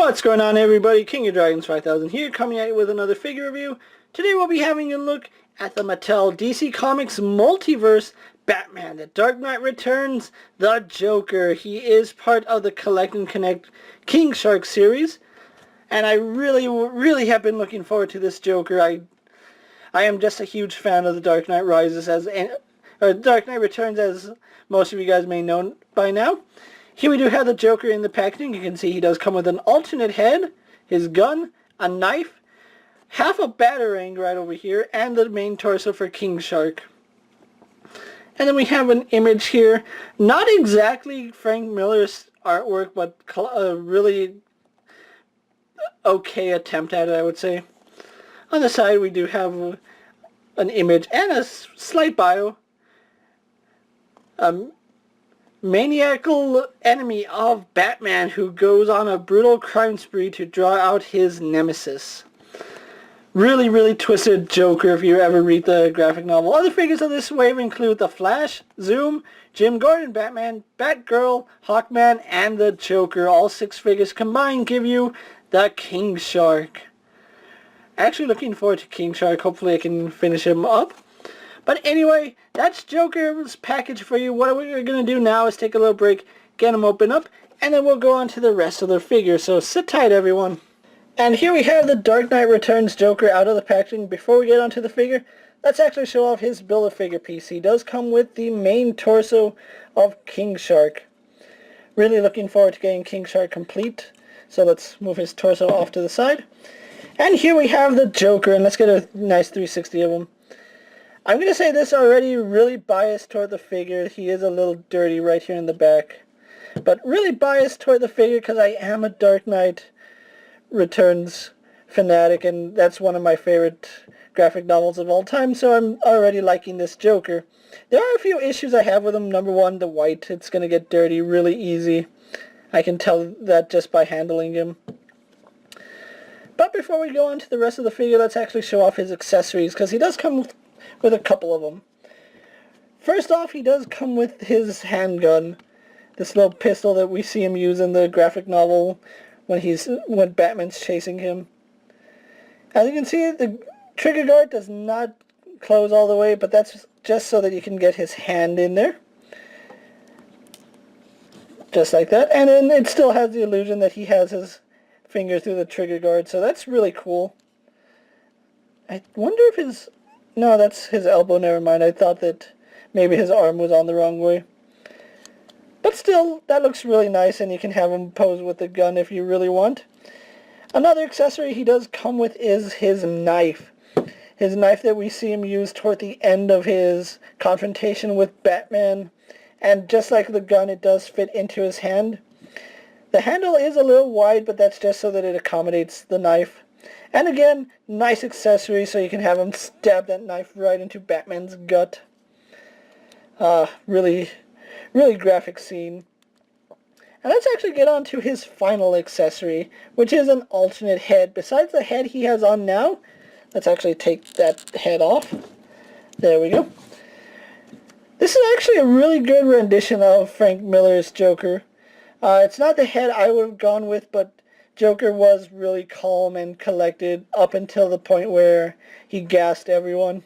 What's going on, everybody? King of Dragons 5000 here, coming at you with another figure review. Today we'll be having a look at the Mattel DC Comics Multiverse Batman, The Dark Knight Returns, the Joker. He is part of the Collect and Connect King Shark series, and I really have been looking forward to this Joker. I am just a huge fan of The Dark Knight Rises, or Dark Knight Returns, as most of you guys may know by now. Here we do have the Joker in the packaging. You can see he does come with an alternate head, his gun, a knife, half a batarang right over here, and the main torso for King Shark. And then we have an image here, not exactly Frank Miller's artwork, but a really okay attempt at it, I would say. On the side we do have an image and a slight bio. Maniacal enemy of Batman who goes on a brutal crime spree to draw out his nemesis. Really twisted Joker if you ever read the graphic novel. Other figures of this wave include The Flash, Zoom, Jim Gordon Batman, Batgirl, Hawkman, and the Joker. All 6 figures combined give you the King Shark. Actually looking forward to King Shark. Hopefully I can finish him up. But anyway, that's Joker's package for you. What we're going to do now is take a little break, get them open up, and then we'll go on to the rest of the figure. So sit tight, everyone. And here we have the Dark Knight Returns Joker out of the packaging. Before we get onto the figure, let's actually show off his Build-A-Figure piece. He does come with the main torso of King Shark. Really looking forward to getting King Shark complete. So let's move his torso off to the side. And here we have the Joker, and let's get a nice 360 of him. I'm going to say this already, really biased toward the figure. He is a little dirty right here in the back. But really biased toward the figure because I am a Dark Knight Returns fanatic, and that's one of my favorite graphic novels of all time, so I'm already liking this Joker. There are a few issues I have with him. Number one, the white. It's going to get dirty really easy. I can tell that just by handling him. But before we go on to the rest of the figure, let's actually show off his accessories, because he does come with a couple of them. First off, he does come with his handgun, this little pistol that we see him use in the graphic novel when Batman's chasing him. As you can see, the trigger guard does not close all the way, but that's just so that you can get his hand in there. Just like that. And then it still has the illusion that he has his finger through the trigger guard, so that's really cool. I wonder if his... No, that's his elbow, never mind. I thought that maybe his arm was on the wrong way. But still, that looks really nice, and you can have him pose with the gun if you really want. Another accessory he does come with is his knife. His knife that we see him use toward the end of his confrontation with Batman. And just like the gun, it does fit into his hand. The handle is a little wide, but that's just so that it accommodates the knife. And again, nice accessory so you can have him stab that knife right into Batman's gut. Really graphic scene. And let's actually get on to his final accessory, which is an alternate head. Besides the head he has on now, let's actually take that head off. There we go. This is actually a really good rendition of Frank Miller's Joker. It's not the head I would have gone with, but Joker was really calm and collected up until the point where he gassed everyone.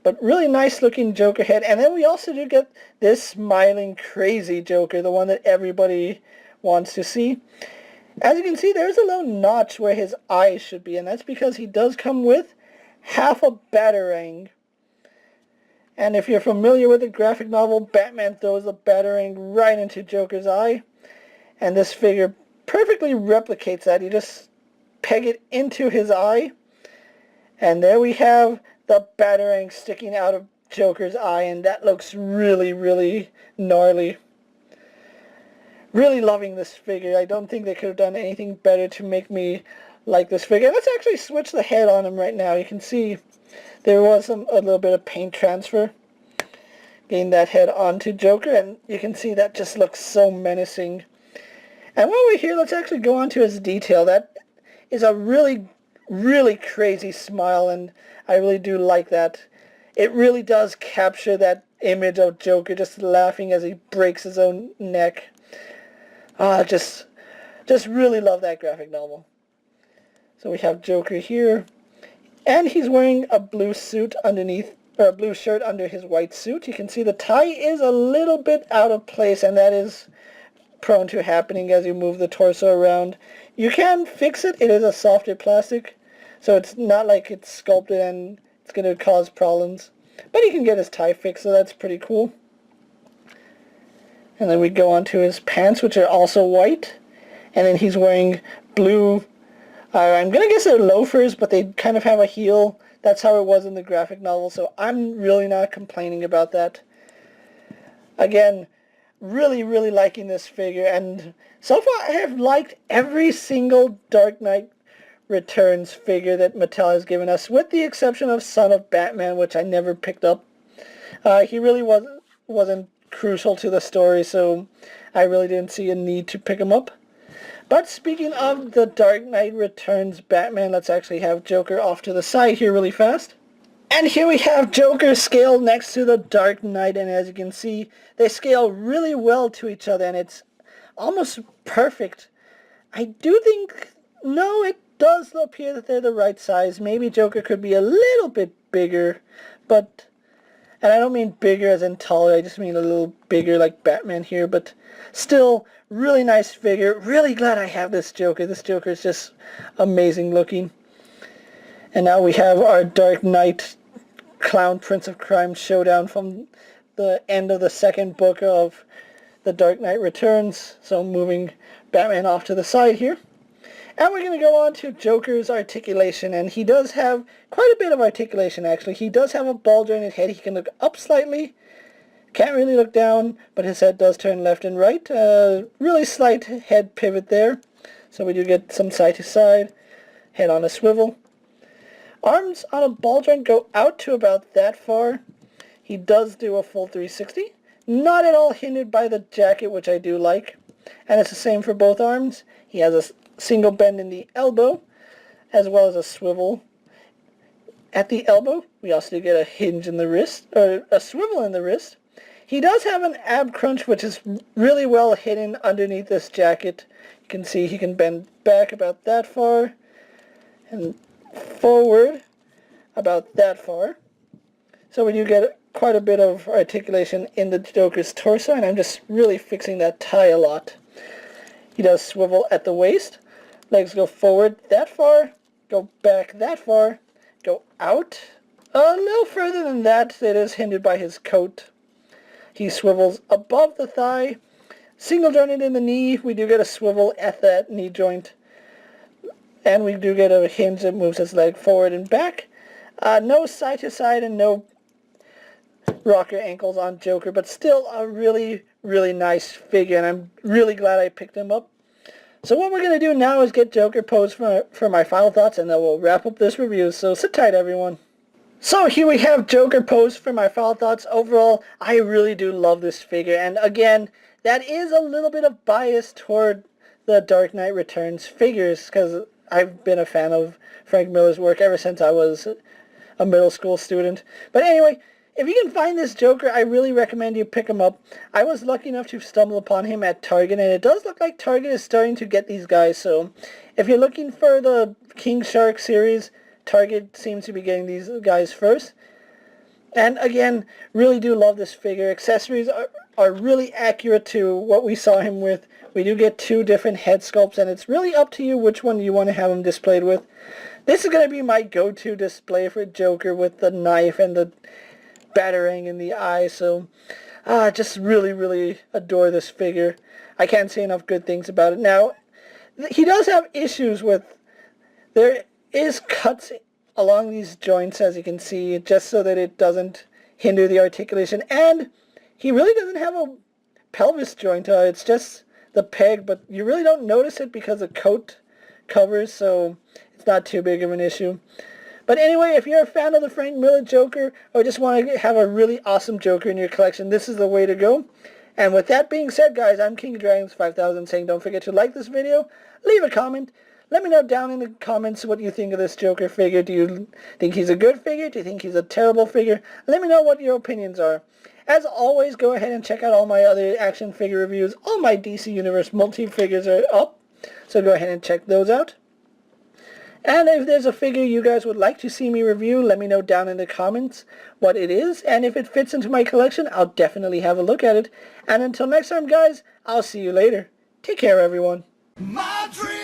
But really nice looking Joker head. And then we also do get this smiling crazy Joker, the one that everybody wants to see. As you can see, there's a little notch where his eyes should be, and that's because he does come with half a batarang. And if you're familiar with the graphic novel, Batman throws the batarang right into Joker's eye. And this figure perfectly replicates that. You just peg it into his eye, and there we have the batarang sticking out of Joker's eye, and that looks really gnarly. Really loving this figure. I don't think they could have done anything better to make me like this figure. Let's actually switch the head on him right now. You can see there was a little bit of paint transfer getting that head onto Joker, and you can see that just looks so menacing. And while we're here, let's actually go on to his detail. That is a really crazy smile, and I really do like that. It really does capture that image of Joker just laughing as he breaks his own neck. Just Just really love that graphic novel. So we have Joker here, and he's wearing a blue suit underneath, or a blue shirt under his white suit. You can see the tie is a little bit out of place, and that is prone to happening as you move the torso around. You can fix it. It is a softer plastic, so it's not like it's sculpted and it's going to cause problems. But he can get his tie fixed, so that's pretty cool. And then we go on to his pants, which are also white. And then he's wearing blue, I'm going to guess they're loafers, but they kind of have a heel. That's how it was in the graphic novel, so I'm really not complaining about that. Again, really, really liking this figure, and so far I have liked every single Dark Knight Returns figure that Mattel has given us, with the exception of Son of Batman, which I never picked up. He really wasn't crucial to the story, so I really didn't see a need to pick him up. But speaking of the Dark Knight Returns Batman, let's actually have Joker off to the side here really fast. And here we have Joker scaled next to the Dark Knight, and as you can see, they scale really well to each other, and it's almost perfect. I do think, no, it does appear that they're the right size. Maybe Joker could be a little bit bigger, but, and I don't mean bigger as in taller, I just mean a little bigger like Batman here, but still, really nice figure. Really glad I have this Joker. This Joker is just amazing looking. And now we have our Dark Knight Clown Prince of Crime showdown from the end of the second book of The Dark Knight Returns. So moving Batman off to the side here. And we're going to go on to Joker's articulation, and he does have quite a bit of articulation actually. He does have a ball jointed head. He can look up slightly. Can't really look down, but his head does turn left and right. Really slight head pivot there. So we do get some side to side. Head on a swivel. Arms on a ball joint go out to about that far. He does do a full 360. Not at all hindered by the jacket, which I do like. And it's the same for both arms. He has a single bend in the elbow, as well as a swivel at the elbow. We also do get a hinge in the wrist, or a swivel in the wrist. He does have an ab crunch, which is really well hidden underneath this jacket. You can see he can bend back about that far, and forward about that far. So we do get quite a bit of articulation in the Joker's torso, and I'm just really fixing that tie a lot. He does swivel at the waist. Legs go forward that far, go back that far, go out a little further than that. It is hindered by his coat. He swivels above the thigh, single jointed in the knee. We do get a swivel at that knee joint. And we do get a hinge that moves his leg forward and back. No side to side and no rocker ankles on Joker, but still a really, really nice figure, and I'm really glad I picked him up. So what we're going to do now is get Joker posed for my final thoughts, and then we'll wrap up this review. So sit tight, everyone. So here we have Joker posed for my final thoughts. Overall, I really do love this figure, and again, that is a little bit of bias toward the Dark Knight Returns figures, because I've been a fan of Frank Miller's work ever since I was a middle school student. But anyway, if you can find this Joker, I really recommend you pick him up. I was lucky enough to stumble upon him at Target, and it does look like Target is starting to get these guys, so if you're looking for the King Shark series, Target seems to be getting these guys first. And again, really do love this figure. Accessories are really accurate to what we saw him with. We do get two different head sculpts, and it's really up to you which one you want to have him displayed with. This is going to be my go-to display for Joker, with the knife and the batarang in the eye. So just really, really adore this figure. I can't say enough good things about it. Now, he does have issues with, there is cuts along these joints, as you can see, just so that it doesn't hinder the articulation. And he really doesn't have a pelvis joint. It's just the peg, but you really don't notice it because the coat covers, so it's not too big of an issue. But anyway, if you're a fan of the Frank Miller Joker, or just want to have a really awesome Joker in your collection, this is the way to go. And with that being said, guys, I'm KingofDragons 5000 saying don't forget to like this video, leave a comment, let me know down in the comments what you think of this Joker figure. Do you think he's a good figure? Do you think he's a terrible figure? Let me know what your opinions are. As always, go ahead and check out all my other action figure reviews. All my DC Universe multi-figures are up. So go ahead and check those out. And if there's a figure you guys would like to see me review, let me know down in the comments what it is. And if it fits into my collection, I'll definitely have a look at it. And until next time, guys, I'll see you later. Take care, everyone. My dream